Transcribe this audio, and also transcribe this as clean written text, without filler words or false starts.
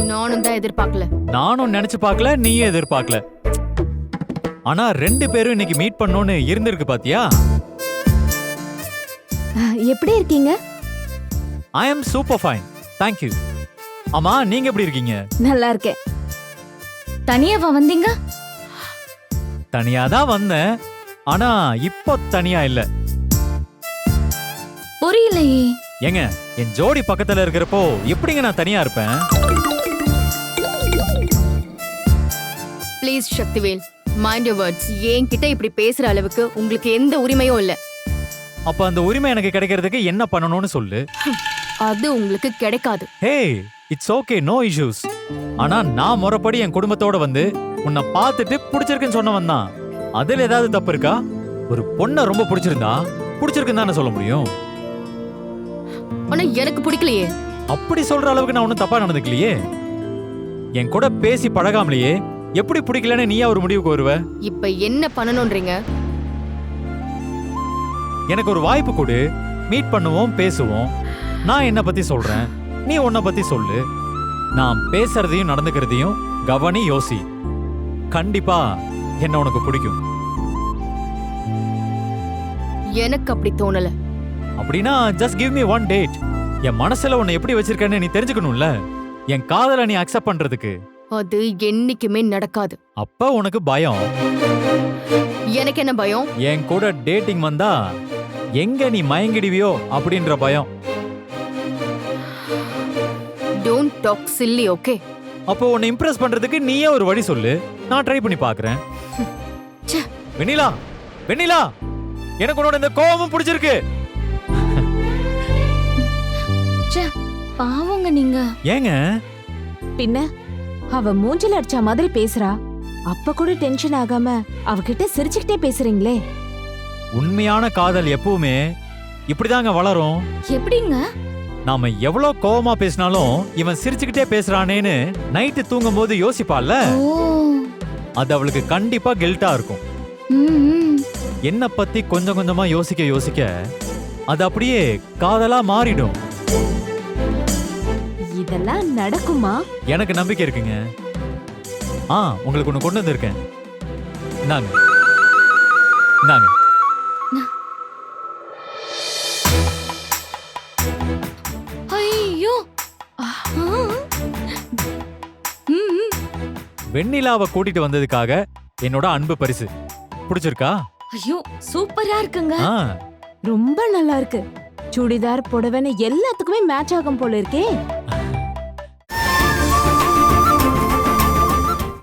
நானும் தான் எதிர்பார்க்கல. நானும் நினைச்சு பார்க்கல, நீயே எதிர்பார்க்கல. ஆனா 2 பேரும் இன்னைக்கு மீட் பண்ணணும்னு இருந்திருக்கு பாத்தியா? எப்படி இருக்கீங்க? ஐ அம் சூப்பர் ஃபைன், தேங்க் யூ. ஆமா, நீங்க எப்படி இருக்கீங்க? நல்லா இருக்கேன். தனியாவா வந்தீங்க? தனியா தான் வந்தேன், ஆனா இப்போ தனியா இல்ல. புரியலையே. ஏங்க, என் ஜோடி பக்கத்துல இருக்கிறப்போ எப்படிங்க நான் தனியா இருப்பேன்? Please Sakthivel, mind your words. என்கிட்ட இப்படி பேசுற அளவுக்கு உங்களுக்கு எந்த உரிமையும் இல்ல. அப்ப அந்த உரிமை எனக்கு கிடைக்கிறதுக்கு என்ன பண்ணணும்னு சொல்லு. அது உங்களுக்கு கிடைக்காது. ஹே, இட்ஸ் ஓகே, நோ இஷ்யூஸ். ஆனா நான் முறைப்படி என் குடும்பத்தோட வந்து உன்னை பார்த்துட்டு பிடிச்சிருக்குன்னு சொன்னவன் தான். அதுல ஏதாவது தப்பு இருக்கா? ஒரு பொண்ணை ரொம்ப பிடிச்சிருக்குன்னு தானே சொல்ல முடியும். ஆனா எனக்கு பிடிக்கலையே. அப்படி சொல்ற அளவுக்கு நான் ஒன்னும் தப்பா நடந்துக்கலையே. என் கூட பேசி பழகாமலேயே எப்படி பிடிக்கலன்னு நீயா ஒரு முடிவுக்கு வருவ? இப்ப என்ன பண்ணணும்ன்றீங்க? எனக்கு ஒரு வாய்ப்பு கொடு, மீட் பண்ணுவோம், பேசுவோம். நான் என்ன பத்தி சொல்றேன், நீ உன்னை பத்தி சொல்லு. நான் பேசுறதையும் நடந்துக்கிறதையும் கவனி, யோசி. கண்டிப்பா என்ன உனக்கு பிடிக்கும். எனக்கு அப்படி தோணல. அப்படின்னா just give me one date. என் மனசுல உன்னை எப்படி வச்சிருக்கேன்னு நீ தெரிஞ்சுக்கணும்ல, என் காதலை நீ அக்செப்ட் பண்றதுக்கு. அது என்னைக்குமே நடக்காது. அப்ப உனக்கு பயம். எனக்கு என்ன பயம்? என் கூட டேட்டிங் வந்தா எங்க நீ மயங்கிடுவியோ அப்படின்ற பயம். Don't talk silly, okay? அப்போ உன்னை இம்ப்ரெஸ் பண்றதுக்கு நீயே ஒரு வழி சொல்லு, நான் ட்ரை பண்ணி பாக்குறேன். வெண்ணிலா, வெண்ணிலா, எனக்கு உன்னோட இந்த கோவமும் பிடிச்சிருக்கு. பாவங்க நீங்க. ஏங்க? பின்ன அவ மூஞ்சில அடிச்ச மாதிரி பேசுறா, அப்ப கூட டென்ஷன் ஆகாம அவகிட்ட சிரிச்சுக்கிட்டே பேசுறீங்களே. உண்மையான காதல் எப்பவுமே இப்படிதாங்க வளரும். எப்படிங்க? நாம எவ்வளவு கோவமா பேசினாலும் இவன் சிரிச்சுக்கிட்டே பேசுறானேன்னு நைட்டு தூங்கும் போது யோசிப்பால, அது அவளுக்கு கண்டிப்பா கில்ட்டா இருக்கும். என்ன பத்தி கொஞ்சம் கொஞ்சமா யோசிக்க யோசிக்க அது அப்படியே காதலா மாறிடும். இதெல்லாம் நடக்குமா? எனக்கு நம்பிக்கை இருக்குங்க. உங்களுக்கு ஒண்ணு கொண்டு வந்திருக்கேன். இந்தாங்க, இந்தாங்க. ஐயோ, வெண்ணிலாவை கூட்டிட்டு வந்ததுக்காக என்னோட அன்பு பரிசு. பிடிச்சிருக்கா? ஐயோ, சூப்பரா இருக்குங்க. ஆ, ரொம்ப நல்லா இருக்கு. சுடிதார் புடவைன்னு எல்லாத்துக்குமே மேட்ச் ஆகும் போல இருக்கே.